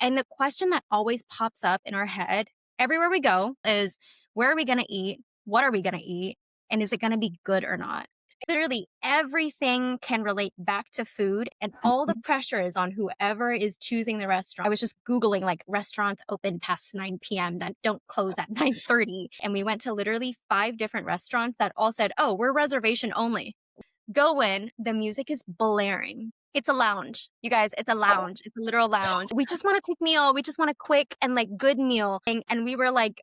And the question that always pops up in our head everywhere we go is, where are we going to eat? What are we going to eat? And is it going to be good or not? Literally everything can relate back to food, and all the pressure is on whoever is choosing the restaurant. I was just Googling like restaurants open past 9 p.m. that don't close at 9:30. And we went to literally 5 different restaurants that all said, oh, we're reservation only. Go in, the music is blaring. It's a lounge. You guys, it's a lounge. It's a literal lounge. We just want a quick meal. We just want a quick and like good meal. And we were like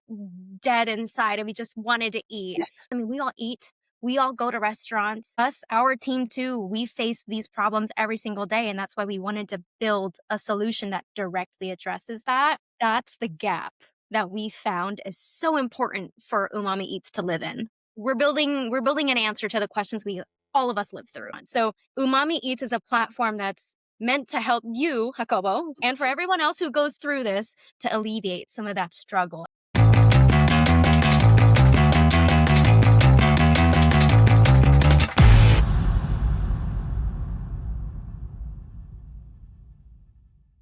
dead inside and we just wanted to eat. I mean, we all eat. We all go to restaurants. Us, our team too, we face these problems every single day. And that's why we wanted to build a solution that directly addresses that. That's the gap that we found is so important for Umami Eats to live in. We're building an answer to the questions all of us live through. So Umami Eats is a platform that's meant to help you, Jacobo, and for everyone else who goes through this to alleviate some of that struggle.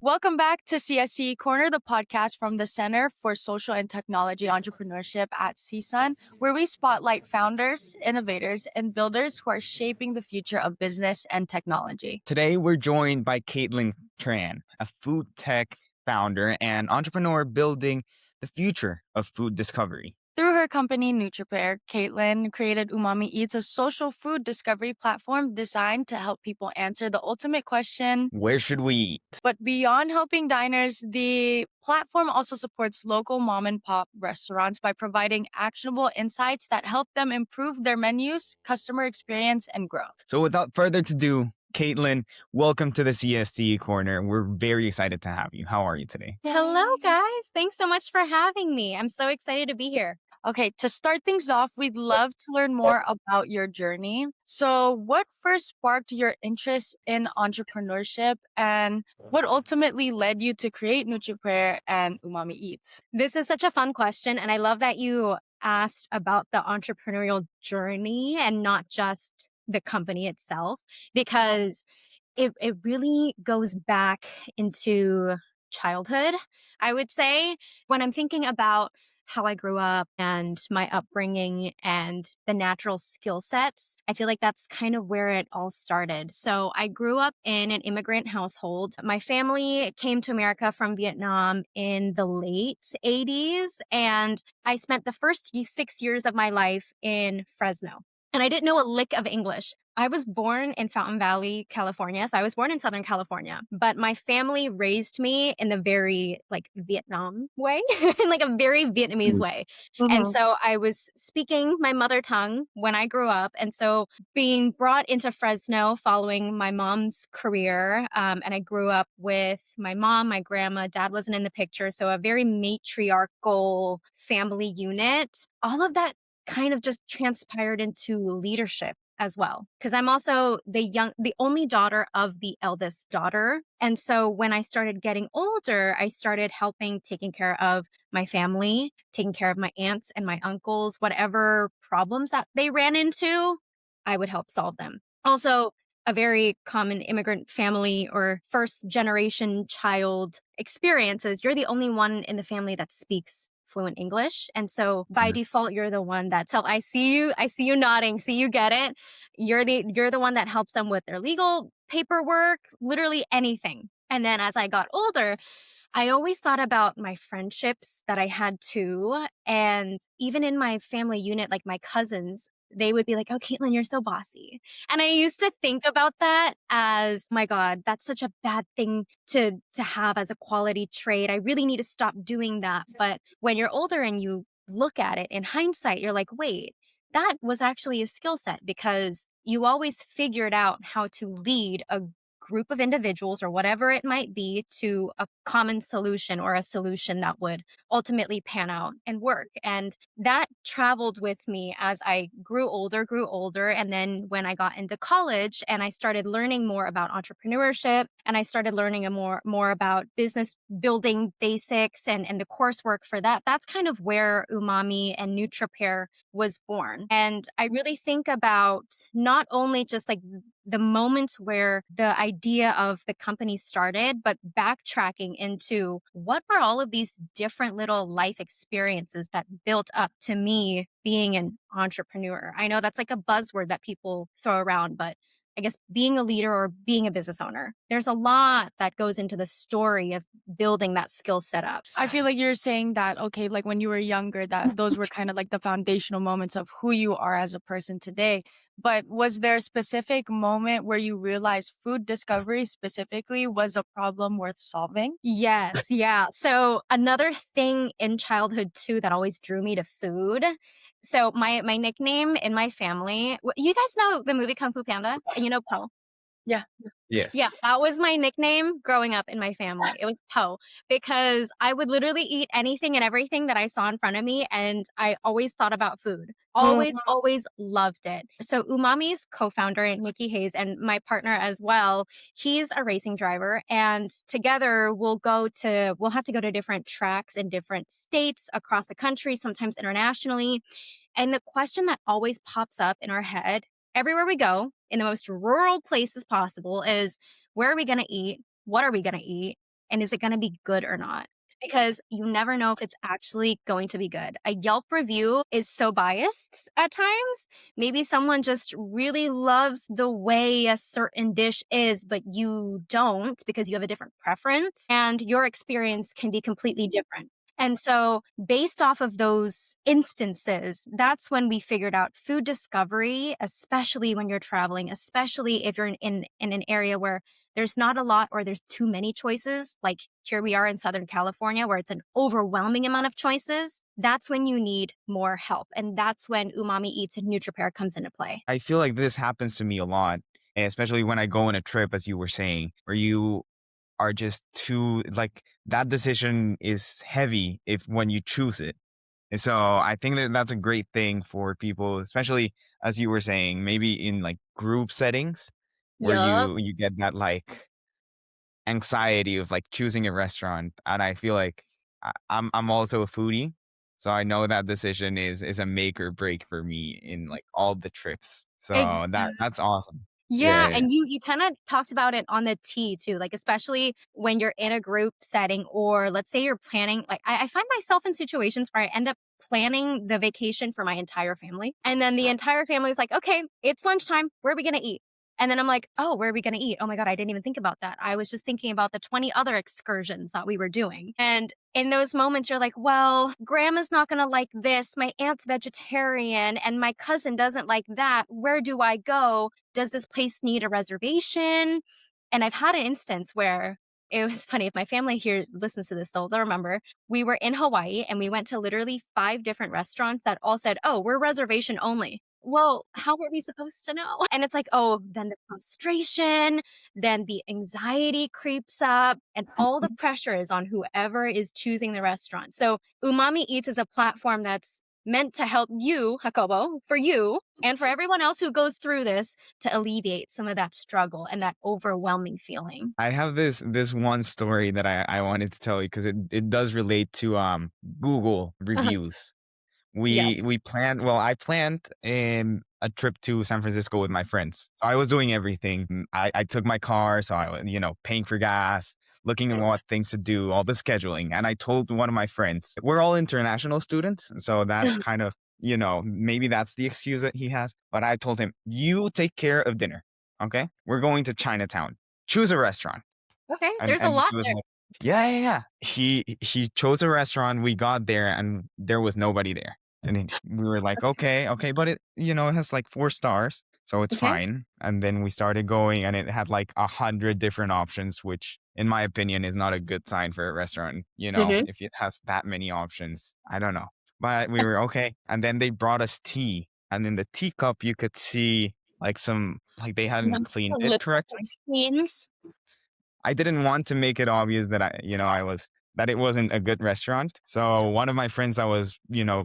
Welcome back to CSTE Corner, the podcast from the Center for Social and Technology Entrepreneurship at CSUN, where we spotlight founders, innovators, and builders who are shaping the future of business and technology. Today, we're joined by Catlin Tran, a food tech founder and entrepreneur building the future of food discovery. Through her company, NutriPair, Kaitlin created UOOMAMI Eats, a social food discovery platform designed to help people answer the ultimate question, where should we eat? But beyond helping diners, the platform also supports local mom and pop restaurants by providing actionable insights that help them improve their menus, customer experience, and growth. So without further ado, Kaitlin, welcome to the CSTE Corner. We're very excited to have you. How are you today? Hello, guys. Thanks so much for having me. I'm so excited to be here. Okay, to start things off, we'd love to learn more about your journey. So what first sparked your interest in entrepreneurship and what ultimately led you to create NutriPair and OOMAMI Eats? This is such a fun question, and I love that you asked about the entrepreneurial journey and not just the company itself, because it really goes back into childhood, I would say. When I'm thinking about how I grew up and my upbringing and the natural skill sets, I feel like that's kind of where it all started. So I grew up in an immigrant household. My family came to America from Vietnam in the late 80s, and I spent the first 6 years of my life in Fresno. And I didn't know a lick of English. I was born in Fountain Valley, California. So I was born in Southern California, but my family raised me in the very Vietnam way, in like a very Vietnamese way. And so I was speaking my mother tongue when I grew up. And so being brought into Fresno following my mom's career, and I grew up with my mom, my grandma, dad wasn't in the picture. So a very matriarchal family unit. All of that kind of just transpired into leadership as well, because I'm also the only daughter of the eldest daughter. And so when I started getting older, I started taking care of my family, taking care of my aunts and my uncles, whatever problems that they ran into, I would help solve them. Also, a very common immigrant family or first generation child experience is you're the only one in the family that speaks fluent English. And so by default, you're the one that, so I see you nodding, see you get it. You're the one that helps them with their legal paperwork, literally anything. And then as I got older, I always thought about my friendships that I had too. And even in my family unit, like my cousins, they would be like, oh, Kaitlin, you're so bossy. And I used to think about that as, my God, that's such a bad thing to have as a quality trait. I really need to stop doing that. But when you're older and you look at it in hindsight, you're like, wait, that was actually a skill set, because you always figured out how to lead a group of individuals or whatever it might be to a common solution or a solution that would ultimately pan out and work. And that traveled with me as I grew older. And then when I got into college and I started learning more about entrepreneurship and I started learning more about business building basics and the coursework for that, that's kind of where UOOMAMI and NutriPair was born. And I really think about not only just like the moments where the idea of the company started, but backtracking into what were all of these different little life experiences that built up to me being an entrepreneur. I know that's like a buzzword that people throw around, but I guess being a leader or being a business owner, there's a lot that goes into the story of building that skill set up. I feel like you're saying that, okay, like when you were younger, that those were kind of like the foundational moments of who you are as a person today. But was there a specific moment where you realized food discovery specifically was a problem worth solving? Yes, yeah. So another thing in childhood too that always drew me to food. So my nickname in my family, you guys know the movie Kung Fu Panda, and you know Po. Yeah. Yeah, Yes. that was my nickname growing up in my family. It was Po because I would literally eat anything and everything that I saw in front of me, and I always thought about food. Always, always loved it. So Umami's co-founder, Nikki Hayes, and my partner as well, he's a racing driver, and together we'll have to go to different tracks in different states across the country, sometimes internationally. And the question that always pops up in our head everywhere we go, in the most rural places possible, is where are we going to eat? What are we going to eat? And is it going to be good or not? Because you never know if it's actually going to be good. A Yelp review is so biased at times. Maybe someone just really loves the way a certain dish is, but you don't because you have a different preference, and your experience can be completely different. And so, based off of those instances, that's when we figured out food discovery, especially when you're traveling, especially if you're in an area where there's not a lot or there's too many choices. Like here we are in Southern California, where it's an overwhelming amount of choices. That's when you need more help. And that's when Umami Eats and NutriPair comes into play. I feel like this happens to me a lot, especially when I go on a trip, as you were saying, where you are just too, like, that decision is heavy if when you choose it. And so I think that that's a great thing for people, especially as you were saying, maybe in like group settings where Yup. you get that like anxiety of like choosing a restaurant. And I feel like I'm also a foodie, so I know that decision is a make or break for me in like all the trips. So that's awesome. Yeah, Yeah, yeah. and you kind of talked about it on the T too, like especially when you're in a group setting, or let's say you're planning. Like I find myself in situations where I end up planning the vacation for my entire family, and then the entire family is like, "Okay, it's lunchtime. Where are we gonna eat?" And then I'm like, "Oh, where are we gonna eat? Oh my god, I didn't even think about that. I was just thinking about the 20 other excursions that we were doing." And in those moments, you're like, "Well, grandma's not gonna like this. My aunt's vegetarian, and my cousin doesn't like that. Where do I go? Does this place need a reservation?" And I've had an instance where it was funny. If my family here listens to this, they'll remember. We were in Hawaii and we went to literally 5 different restaurants that all said, "Oh, we're reservation only." Well, how were we supposed to know? And it's like, oh, then the frustration, then the anxiety creeps up, and all the pressure is on whoever is choosing the restaurant. So Umami Eats is a platform that's meant to help you, Jacobo, for you, and for everyone else who goes through this, to alleviate some of that struggle and that overwhelming feeling. I have this one story that I wanted to tell you because it does relate to Google Uh-huh. reviews. Yes. We planned, well, I planned a trip to San Francisco with my friends. So I was doing everything. I took my car, so I was, paying for gas, looking at what things to do, all the scheduling. And I told one of my friends, we're all international students, so that Yes. kind of, maybe that's the excuse that he has. But I told him, you take care of dinner, okay? We're going to Chinatown. Choose a restaurant. Okay, And there's a lot he was there. like, yeah, yeah, yeah. He chose a restaurant. We got there and there was nobody there. And we were like, okay, okay, but it has like 4 stars, so it's Okay. fine. And then we started going, and it had like 100 different options, which, in my opinion, is not a good sign for a restaurant. Mhm. If it has that many options, I don't know. But we were okay. And then they brought us tea, and in the teacup, you could see like like they hadn't cleaned it Little correctly. scenes. I didn't want to make it obvious that that it wasn't a good restaurant. So one of my friends that was,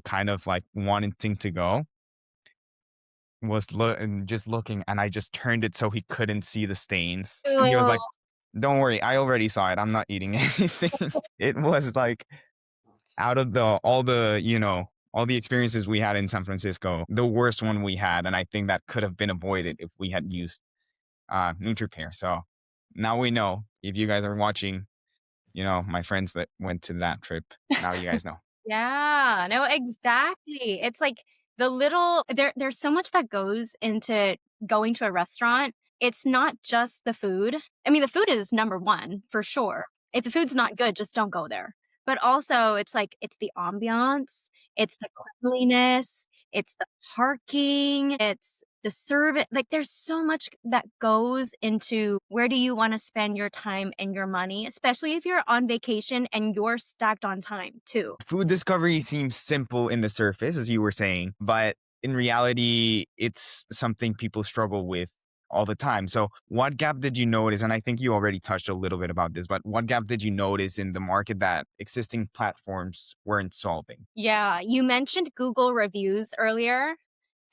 kind of like wanting to go was just looking, and I just turned it so he couldn't see the stains. And he was like, Oh, "Don't worry, I already saw it. I'm not eating anything." It was like out of all the experiences we had in San Francisco, the worst one we had, and I think that could have been avoided if we had used NutriPair. So now we know, if you guys are watching, my friends that went to that trip, now you guys know. Yeah, no, exactly. It's like there's so much that goes into going to a restaurant. It's not just the food. I mean, the food is number one for sure. If the food's not good, just don't go there. But also it's like it's the ambiance, it's the cleanliness, it's the parking, it's the service. Like there's so much that goes into where do you want to spend your time and your money, especially if you're on vacation and you're stacked on time too. Food discovery seems simple in the surface, as you were saying, but in reality, it's something people struggle with all the time. So, what gap did you notice? And I think you already touched a little bit about this, but what gap did you notice in the market that existing platforms weren't solving? Yeah, you mentioned Google reviews earlier,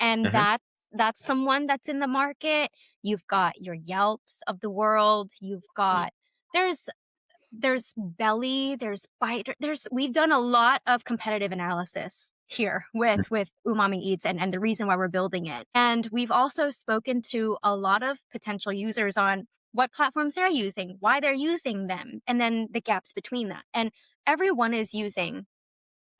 and Mhm. that's someone that's in the market. You've got your Yelps of the world. You've got there's there's Belly, there's Bite, we've done a lot of competitive analysis here with Umami Eats and the reason why we're building it. And we've also spoken to a lot of potential users on what platforms they're using, why they're using them, and then the gaps between that. And everyone is using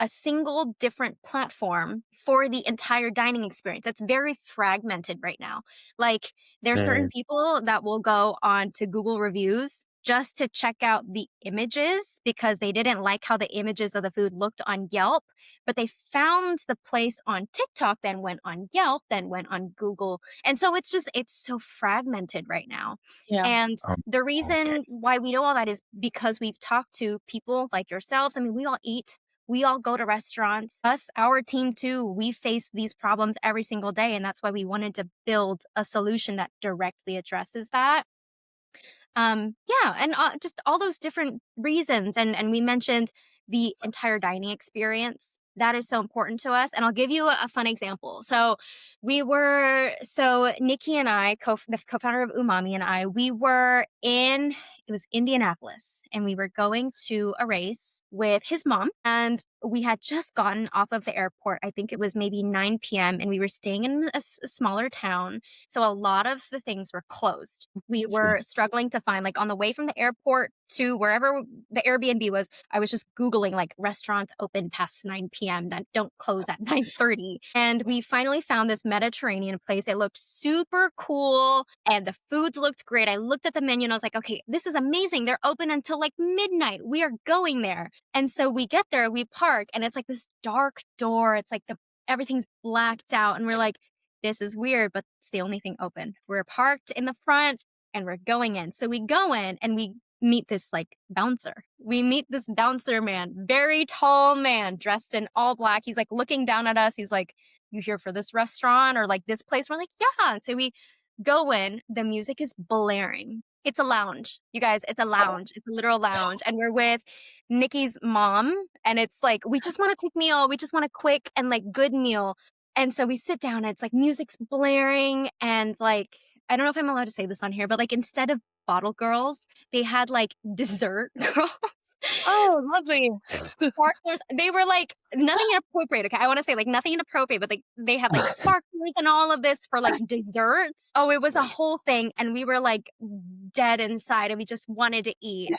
a single different platform for the entire dining experience. It's very fragmented right now. Like there are certain people that will go on to Google reviews just to check out the images because they didn't like how the images of the food looked on Yelp, but they found the place on TikTok, then went on Yelp, then went on Google. And so it's so fragmented right now. Yeah. And Um, the okay. reason why we know all that is because we've talked to people like yourselves. I mean, we all eat, we all go to restaurants. Us, our team too, we face these problems every single day. And that's why we wanted to build a solution that directly addresses that. Yeah, and just all those different reasons. And we mentioned the entire dining experience. That is so important to us. And I'll give you a fun example. So Nikki and I, the co-founder of Umami and I, we were in, it was Indianapolis, and we were going to a race with his mom. And we had just gotten off of the airport. I think it was maybe 9 p.m. and we were staying in a smaller town. So a lot of the things were closed. We were struggling to find, like, on the way from the airport to wherever the Airbnb was, I was just Googling like restaurants open past 9 p.m. that don't close at 9:30. And we finally found this Mediterranean place. It looked super cool and the foods looked great. I looked at the menu and I was like, okay, this is amazing. They're open until like midnight. We are going there. And so we get there, we park, and it's like this dark door. It's like everything's blacked out. And we're like, this is weird, but it's the only thing open. We're parked in the front and we're going in. So we go in and we meet this like bouncer. We meet this bouncer man, very tall man dressed in all black. He's like looking down at us. He's like, you here for this restaurant or like this place? We're like, yeah. And so we go in, the music is blaring. It's a lounge. You guys, it's a lounge. It's a literal lounge. And we're with Nikki's mom. And it's like, we just want a quick meal. We just want a quick and like good meal. And so we sit down and it's like music's blaring and like, I don't know if I'm allowed to say this on here, but like instead of bottle girls, they had like dessert girls. Oh, lovely. Sparklers. They were like nothing inappropriate. Okay. I want to say like nothing inappropriate, but they had like sparklers and all of this for like desserts. Oh, it was a whole thing. And we were like dead inside and we just wanted to eat.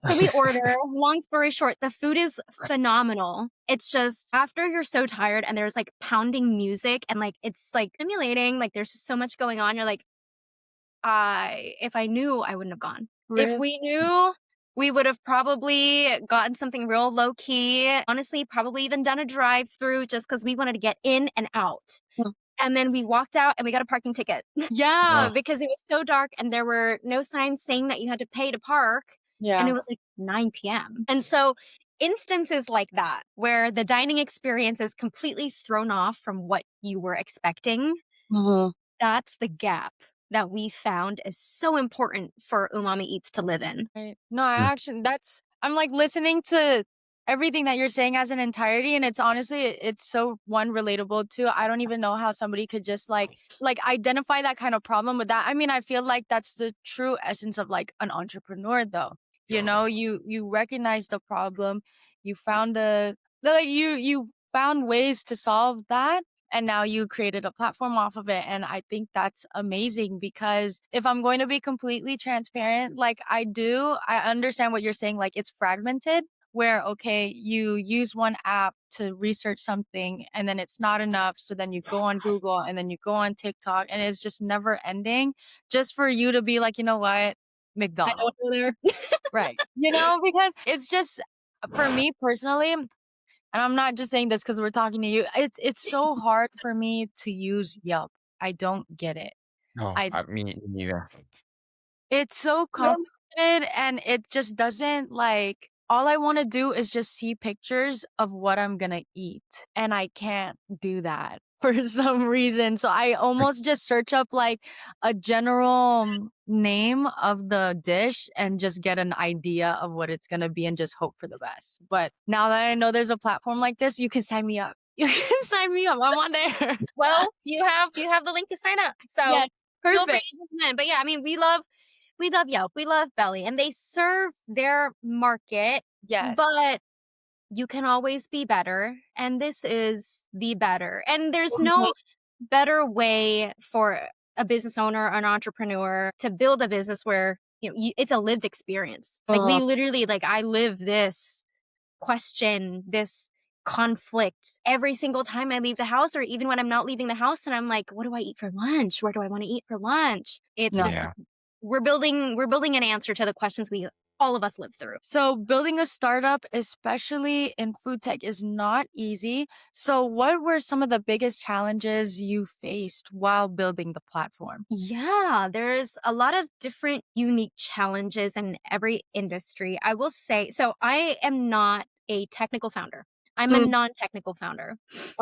So we order. Long story short, the food is phenomenal. It's just after you're so tired and there's like pounding music and like it's like stimulating, like there's just so much going on. You're like, if I knew, I wouldn't have gone. If Really? we knew, we would have probably gotten something real low key. Honestly, probably even done a drive through just because we wanted to get in and out. Hmm. And then we walked out and we got a parking ticket. Yeah, Oh, because it was so dark and there were no signs saying that you had to pay to park. And Yeah. it was like 9 p.m. And so instances like that, where the dining experience is completely thrown off from what you were expecting, Mhm. that's the gap that we found is so important for Umami Eats to live in. Right. No, I mm, actually I'm like listening to everything that you're saying as an entirety, and it's honestly it's so one relatable too. I don't even know how somebody could just like identify that kind of problem with that. I mean, I feel like that's the true essence of like an entrepreneur though. You know, you recognize the problem, you found you found ways to solve that. and now you created a platform off of it. And I think that's amazing, because if I'm going to be completely transparent, like I understand what you're saying. Like it's fragmented, where, okay, you use one app to research something and then it's not enough. So then you go on Google and then you go on TikTok, and it's just never ending, just for you to be like, you know what, I McDonald's. don't know there. Right. Because it's just, for me personally, and I'm not just saying this because we're talking to you, it's so hard for me to use Yelp. I don't get it. Oh, I me neither. It's so complicated, and it just doesn't, like, all I want to do is just see pictures of what I'm gonna eat, and I can't do that for some reason. So I almost just search up like a general name of the dish and just get an idea of what it's gonna be and just hope for the best. But now that I know there's a platform like this, you can sign me up. You can sign me up. I'm on there. Well, you have the link to sign up. So Yeah, feel free perfect. to jump in. But yeah, I mean, we love Yelp, we love Belly, and they serve their market, Yes. but you can always be better, and this is the better. And there's no better way for a business owner, an entrepreneur, to build a business where, it's a lived experience. Like we literally, like I live this question, this conflict every single time I leave the house, or even when I'm not leaving the house and I'm like, what do I eat for lunch? Where do I want to eat for lunch? It's just Yeah. we're building an answer to the questions we all of us live through. So building a startup, especially in food tech, is not easy. So what were some of the biggest challenges you faced while building the platform? Yeah, there's a lot of different unique challenges in every industry. I will say, so I am not a technical founder. I'm a non-technical founder.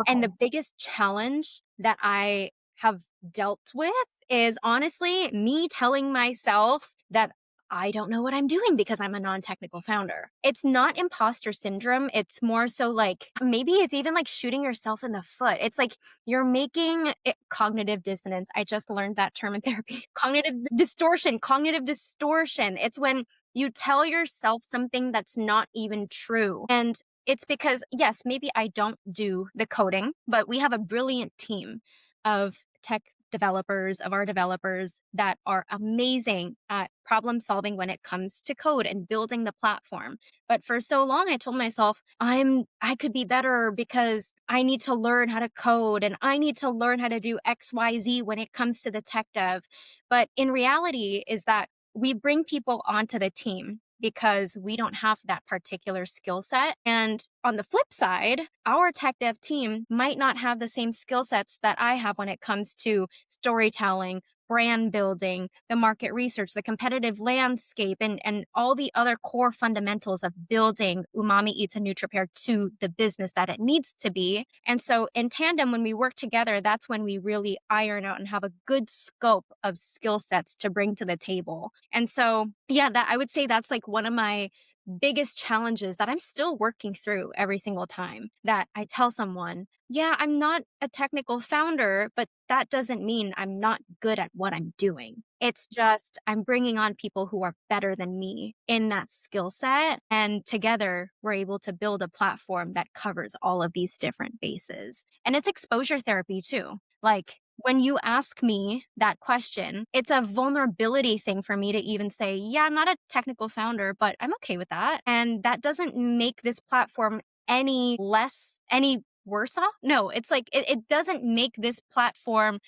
And the biggest challenge that I have dealt with is honestly me telling myself that I don't know what I'm doing because I'm a non-technical founder. It's not imposter syndrome. It's more so like, maybe it's even like shooting yourself in the foot. It's like you're making it cognitive dissonance. I just learned that term in therapy. Cognitive distortion. It's when you tell yourself something that's not even true. And it's because, yes, maybe I don't do the coding, but we have a brilliant team of tech developers, of our developers that are amazing at problem solving when it comes to code and building the platform. But for so long, I told myself, I could be better because I need to learn how to code and I need to learn how to do XYZ when it comes to the tech dev. But in reality is that we bring people onto the team because we don't have that particular skill set. And on the flip side, our tech dev team might not have the same skill sets that I have when it comes to storytelling, brand building, the market research, the competitive landscape, and all the other core fundamentals of building OOMAMI Eats and NutriPair to the business that it needs to be. And so in tandem, when we work together, that's when we really iron out and have a good scope of skill sets to bring to the table. And so, yeah, that I would say that's like one of my biggest challenges that I'm still working through every single time that I tell someone, yeah, I'm not a technical founder, but that doesn't mean I'm not good at what I'm doing. It's just I'm bringing on people who are better than me in that skill set. And together we're able to build a platform that covers all of these different bases. And it's exposure therapy too. Like, when you ask me that question, it's a vulnerability thing for me to even say, yeah, I'm not a technical founder, but I'm okay with that. And that doesn't make this platform any worse off. No, it's like, it doesn't make this platform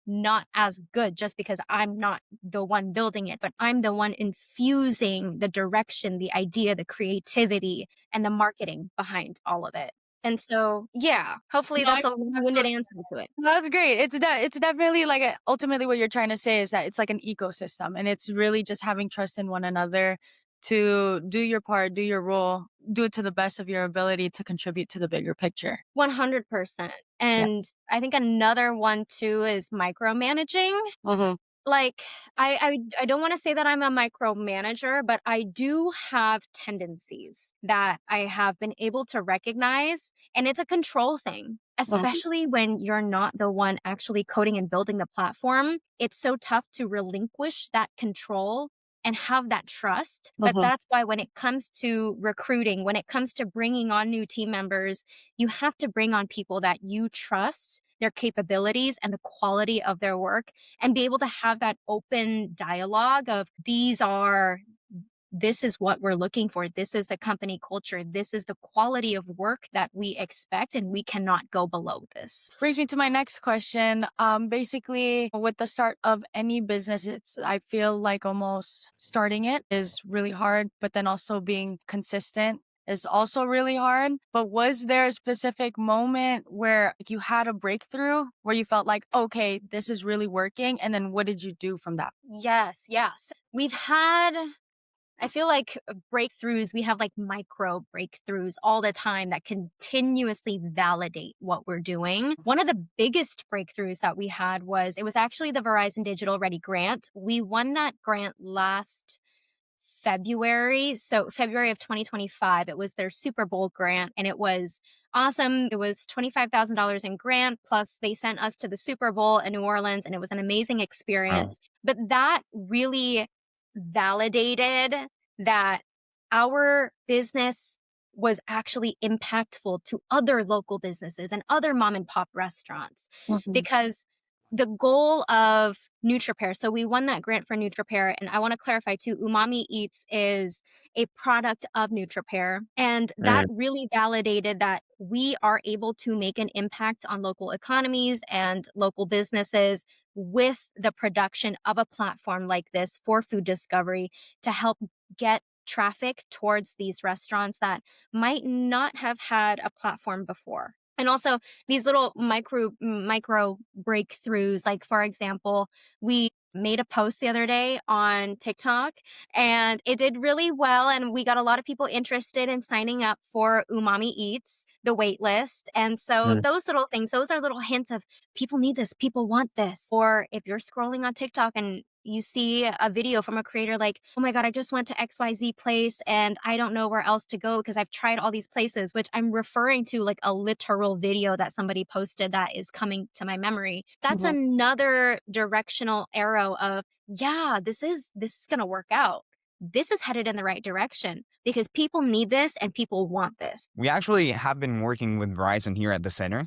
not as good just because I'm not the one building it, but I'm the one infusing the direction, the idea, the creativity, and the marketing behind all of it. And so, yeah, hopefully No, that's a long-winded answer to it. that's great. It's definitely like ultimately what you're trying to say is that it's like an ecosystem, and it's really just having trust in one another to do your part, do your role, do it to the best of your ability to contribute to the bigger picture. 100%. And I think another one too is micromanaging. Like, I don't want to say that I'm a micromanager, but I do have tendencies that I have been able to recognize. And it's a control thing, especially when you're not the one actually coding and building the platform. It's so tough to relinquish that control and have that trust. But that's why when it comes to recruiting, when it comes to bringing on new team members, you have to bring on people that you trust their capabilities and the quality of their work, and be able to have that open dialogue of this is what we're looking for. This is the company culture. This is the quality of work that we expect, and we cannot go below this. Brings me to my next question. Basically, with the start of any business, I feel like almost starting it is really hard, but then also being consistent is also really hard. But was there a specific moment where you had a breakthrough where you felt like, okay, this is really working? And then what did you do from that? Yes. We've had, I feel like breakthroughs, we have like micro breakthroughs all the time that continuously validate what we're doing. One of the biggest breakthroughs that we had it was actually the Verizon Digital Ready grant. We won that grant last February. So February of 2025, it was their Super Bowl grant, and it was awesome. It was $25,000 in grant, plus they sent us to the Super Bowl in New Orleans, and it was an amazing experience. But that really validated that our business was actually impactful to other local businesses and other mom and pop restaurants. Because the goal of NutriPair, so we won that grant for NutriPair, and I want to clarify too, OOMAMI Eats is a product of NutriPair, and that really validated that we are able to make an impact on local economies and local businesses with the production of a platform like this for food discovery to help get traffic towards these restaurants that might not have had a platform before. And also these little micro breakthroughs, like for example, we made a post the other day on TikTok and it did really well. And we got a lot of people interested in signing up for OOMAMI Eats, the wait list. And so those little things, those are little hints of people need this, people want this. Or if you're scrolling on TikTok and you see a video from a creator like, oh my God, I just went to XYZ place and I don't know where else to go because I've tried all these places, which I'm referring to like a literal video that somebody posted that is coming to my memory. That's another directional arrow of, yeah, this is going to work out. This is headed in the right direction because people need this and people want this. We actually have been working with Verizon here at the center.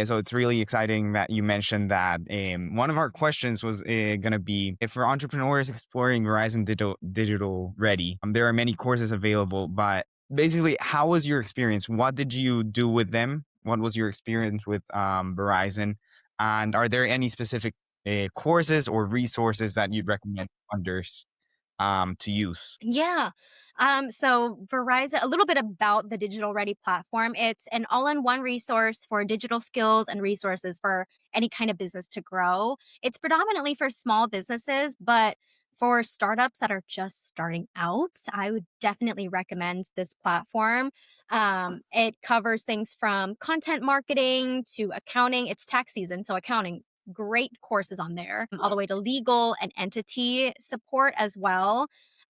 So it's really exciting that you mentioned that. One of our questions was going to be, if for entrepreneurs exploring Verizon Digital Ready, there are many courses available, but basically, how was your experience? What did you do with them? What was your experience with Verizon? And are there any specific courses or resources that you'd recommend funders to use? Yeah. So Verizon, a little bit about the Digital Ready platform. It's an all-in-one resource for digital skills and resources for any kind of business to grow. It's predominantly for small businesses, but for startups that are just starting out, I would definitely recommend this platform. It covers things from content marketing to accounting. It's tax season, so accounting, great courses on there, all the way to legal and entity support as well.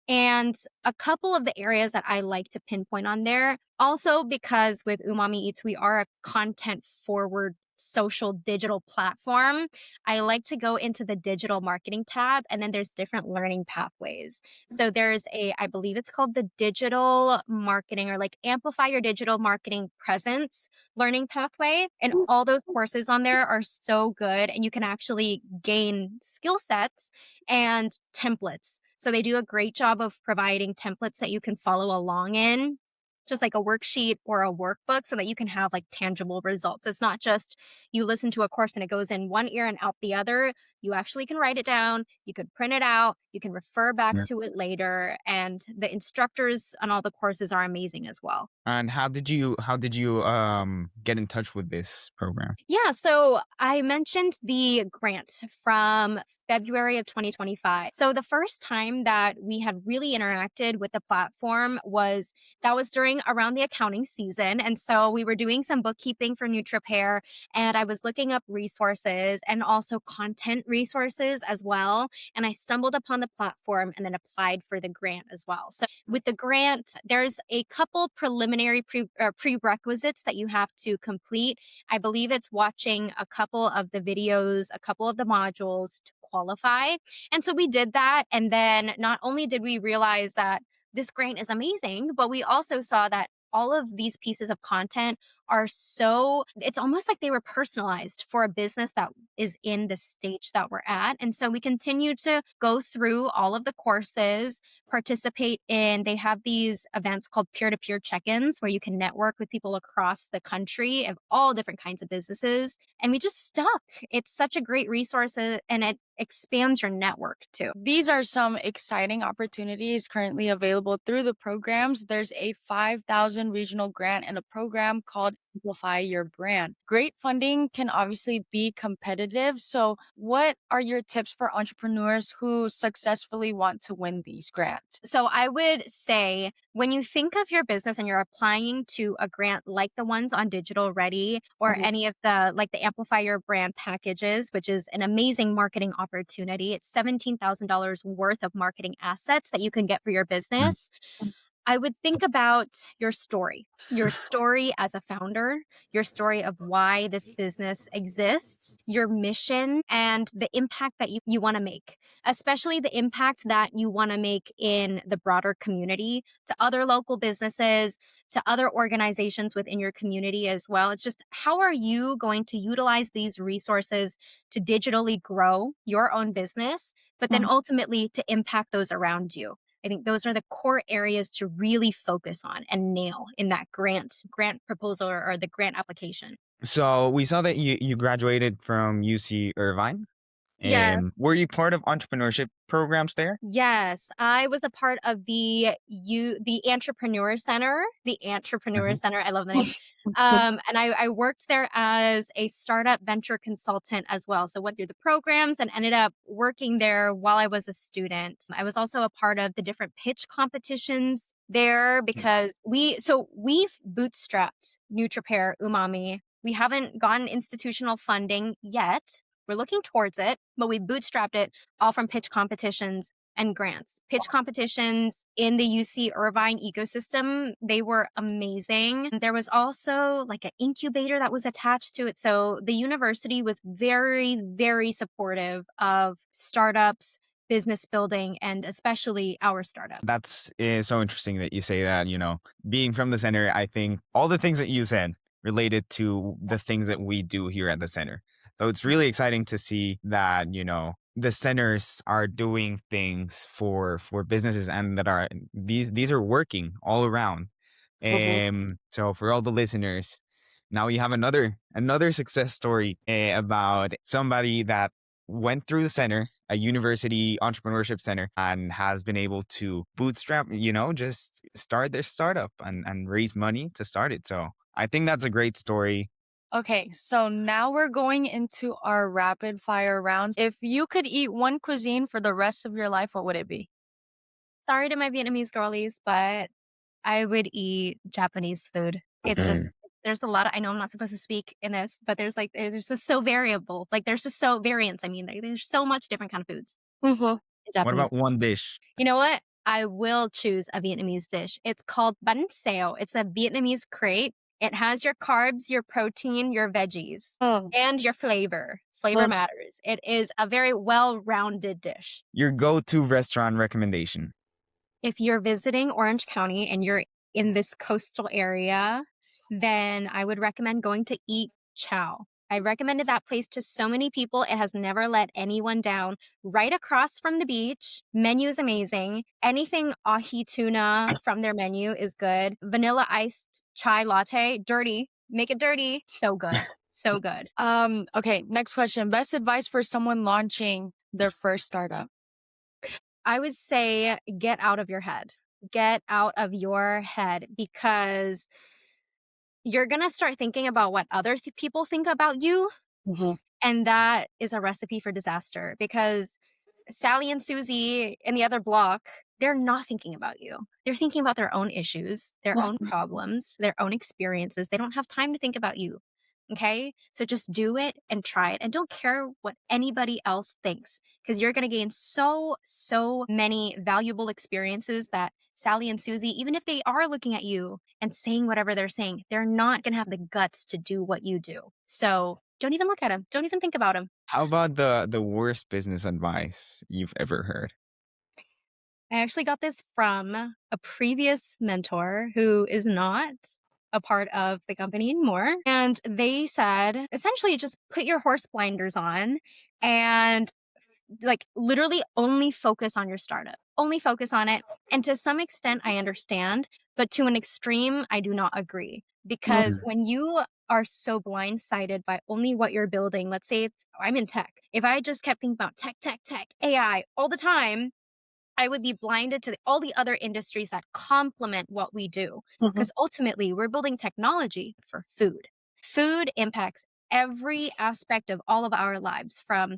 And a couple of the areas that I like to pinpoint on there, also because with OOMAMI Eats, we are a content forward social digital platform. I like to go into the digital marketing tab, and then there's different learning pathways. So there's I believe it's called the digital marketing or like amplify your digital marketing presence learning pathway. And all those courses on there are so good, and you can actually gain skill sets and templates. So they do a great job of providing templates that you can follow along in, just like a worksheet or a workbook, so that you can have like tangible results. It's not just you listen to a course and it goes in one ear and out the other. You actually can write it down, you could print it out, you can refer back to it later, and the instructors on all the courses are amazing as well. And how did you get in touch with this program? Yeah, so I mentioned the grant from February of 2025. So the first time that we had really interacted with the platform was during around the accounting season. And so we were doing some bookkeeping for NutriPair, and I was looking up resources and also content resources as well. And I stumbled upon the platform and then applied for the grant as well. So with the grant, there's a couple preliminary prerequisites that you have to complete. I believe it's watching a couple of the videos, a couple of the modules to qualify. And so we did that. And then not only did we realize that this grant is amazing, but we also saw that all of these pieces of content are so, it's almost like they were personalized for a business that is in the stage that we're at. And so we continue to go through all of the courses, participate in, they have these events called peer-to-peer check-ins where you can network with people across the country of all different kinds of businesses. And we just stuck. It's such a great resource and it expands your network too. These are some exciting opportunities currently available through the programs. There's a 5,000 regional grant and a program called Amplify Your Brand. Great funding can obviously be competitive. So, what are your tips for entrepreneurs who successfully want to win these grants? So I would say when you think of your business and you're applying to a grant like the ones on Digital Ready or any of the like the Amplify Your Brand packages, which is an amazing marketing opportunity. It's $17,000 worth of marketing assets that you can get for your business. I would think about your story as a founder, your story of why this business exists, your mission, and the impact that you want to make, especially the impact that you want to make in the broader community, to other local businesses, to other organizations within your community as well. It's just how are you going to utilize these resources to digitally grow your own business, but then ultimately to impact those around you. I think those are the core areas to really focus on and nail in that grant proposal or the grant application. So we saw that you graduated from UC Irvine. Yes. Were you part of entrepreneurship programs there? Yes, I was a part of the Entrepreneur Center. The Entrepreneur Center, I love the name. And I worked there as a startup venture consultant as well. So went through the programs and ended up working there while I was a student. I was also a part of the different pitch competitions there because we've bootstrapped NutriPair OOMAMI. We haven't gotten institutional funding yet. We're looking towards it, but we bootstrapped it all from pitch competitions and grants. Pitch competitions in the UC Irvine ecosystem, they were amazing. There was also like an incubator that was attached to it. So the university was very, very supportive of startups, business building, and especially our startup. That's so interesting that you say that, being from the center, I think all the things that you said related to the things that we do here at the center. So it's really exciting to see that, the centers are doing things for businesses and that are these are working all around. So for all the listeners, now you have another success story about somebody that went through the center, a university entrepreneurship center, and has been able to bootstrap, just start their startup and raise money to start it. So I think that's a great story. Okay, so now we're going into our rapid fire rounds. If you could eat one cuisine for the rest of your life, what would it be? Sorry to my Vietnamese girlies, but I would eat Japanese food. It's just, there's a lot of, I know I'm not supposed to speak in this, but there's just so variable. Like there's just so variance. I mean, there's so much different kind of foods. What Japanese. about one dish? You know what? I will choose a Vietnamese dish. It's called bánh xèo. It's a Vietnamese crepe. It has your carbs, your protein, your veggies, and your flavor. Flavor matters. It is a very well-rounded dish. Your go-to restaurant recommendation? If you're visiting Orange County and you're in this coastal area, then I would recommend going to Eat Chow. I recommended that place to so many people. It has never let anyone down. Right across from the beach. Menu is amazing. Anything ahi tuna from their menu is good. Vanilla iced chai latte, dirty. Make it dirty. So good. So good. Okay, next question. Best advice for someone launching their first startup? I would say get out of your head. Get out of your head because you're going to start thinking about what other people think about you. And that is a recipe for disaster because Sally and Susie in the other block, they're not thinking about you. They're thinking about their own issues, their own problems, their own experiences. They don't have time to think about you. Okay? So just do it and try it and don't care what anybody else thinks because you're going to gain so many valuable experiences that Sally and Susie, even if they are looking at you and saying whatever they're saying, they're not going to have the guts to do what you do. So don't even look at them. Don't even think about them. How about the worst business advice you've ever heard? I actually got this from a previous mentor who is not a part of the company anymore. And they said, essentially, just put your horse blinders on and like literally only focus on your startup, only focus on it. And to some extent, I understand, but to an extreme, I do not agree. Because when you are so blindsided by only what you're building, let's say I'm in tech, if I just kept thinking about tech, AI all the time, I would be blinded to all the other industries that complement what we do. Because ultimately, we're building technology for food. Food impacts every aspect of all of our lives, from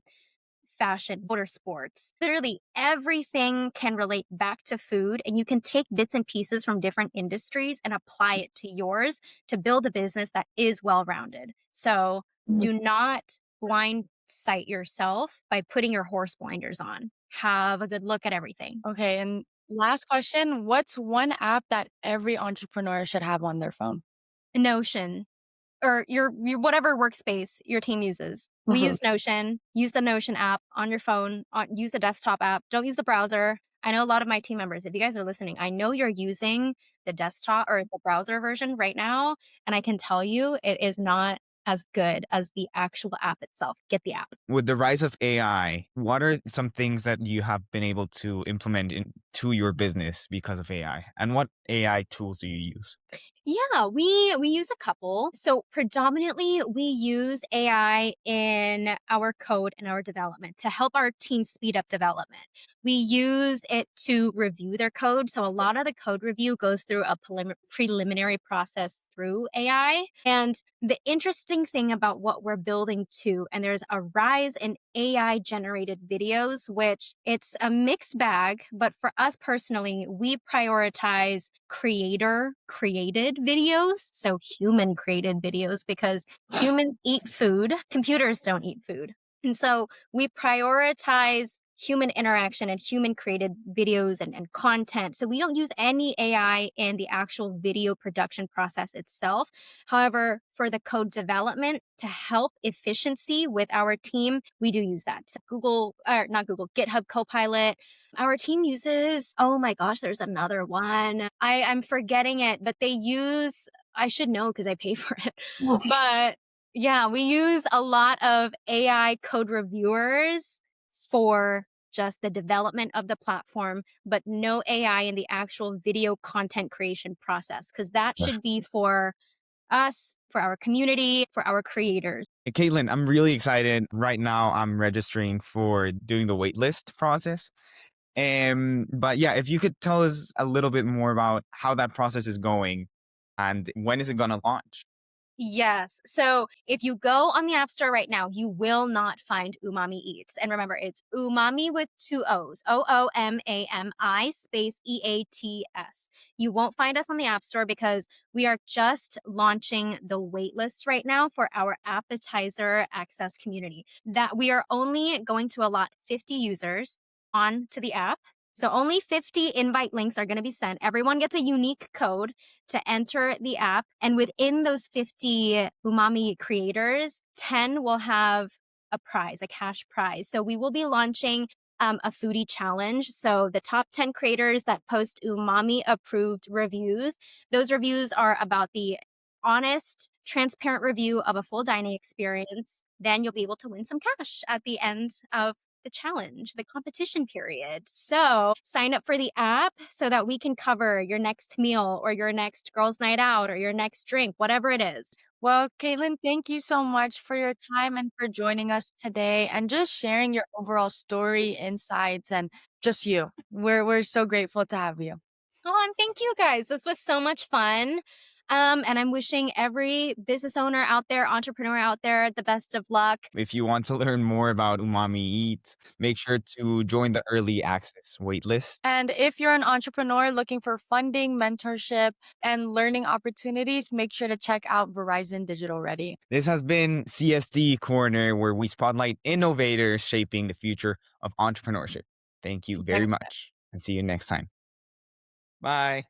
fashion, motorsports, literally everything can relate back to food. And you can take bits and pieces from different industries and apply it to yours to build a business that is well rounded. So do not blind sight yourself by putting your horse blinders on. Have a good look at everything. Okay, and last question, what's one app that every entrepreneur should have on their phone? Notion, or your whatever workspace your team uses. We use Notion. Use the Notion app on your phone. Use the desktop app. Don't use the browser. I know a lot of my team members, if you guys are listening, I know you're using the desktop or the browser version right now, and I can tell you it is not as good as the actual app itself. Get the app. With the rise of AI, what are some things that you have been able to implement into your business because of AI? And what AI tools do you use? Yeah, we use a couple. So predominantly we use AI in our code and our development to help our team speed up development. We use it to review their code. So a lot of the code review goes through a preliminary process through AI. And the interesting thing about what we're building too, and there's a rise in AI generated videos, which it's a mixed bag, but for us personally, we prioritize creator created videos. So human created videos, because humans eat food, computers don't eat food. And so we prioritize human interaction and human created videos and content. So we don't use any AI in the actual video production process itself. However, for the code development to help efficiency with our team, we do use that. So GitHub Copilot. Our team uses, oh my gosh, there's another one. I'm forgetting it, but they use, I should know because I pay for it. But yeah, we use a lot of AI code reviewers for just the development of the platform, but no AI in the actual video content creation process, because that should be for us, for our community, for our creators. Kaitlin, I'm really excited. Right now, I'm registering for doing the waitlist process. But yeah, if you could tell us a little bit more about how that process is going and when is it going to launch? Yes. So if you go on the App Store right now, you will not find OOMAMI Eats. And remember, it's OOMAMI with 2 O's, OOMAMI space EATS. You won't find us on the App Store because we are just launching the waitlist right now for our appetizer access community. That we are only going to allot 50 users onto the app. So only 50 invite links are going to be sent. Everyone gets a unique code to enter the app. And within those 50 OOMAMI creators, 10 will have a prize, a cash prize. So we will be launching a foodie challenge. So the top 10 creators that post OOMAMI approved reviews, those reviews are about the honest, transparent review of a full dining experience. Then you'll be able to win some cash at the end of the challenge, the competition period. So sign up for the app so that we can cover your next meal or your next girls' night out or your next drink, whatever it is. Well, Kaitlin, thank you so much for your time and for joining us today and just sharing your overall story, insights, and just you. We're so grateful to have you. Oh, and thank you guys. This was so much fun. And I'm wishing every business owner out there, entrepreneur out there, the best of luck. If you want to learn more about OOMAMI Eats, make sure to join the early access waitlist. And if you're an entrepreneur looking for funding, mentorship, and learning opportunities, make sure to check out Verizon Digital Ready. This has been CSTE Corner, where we spotlight innovators shaping the future of entrepreneurship. Thank you very much, and see you next time. Bye.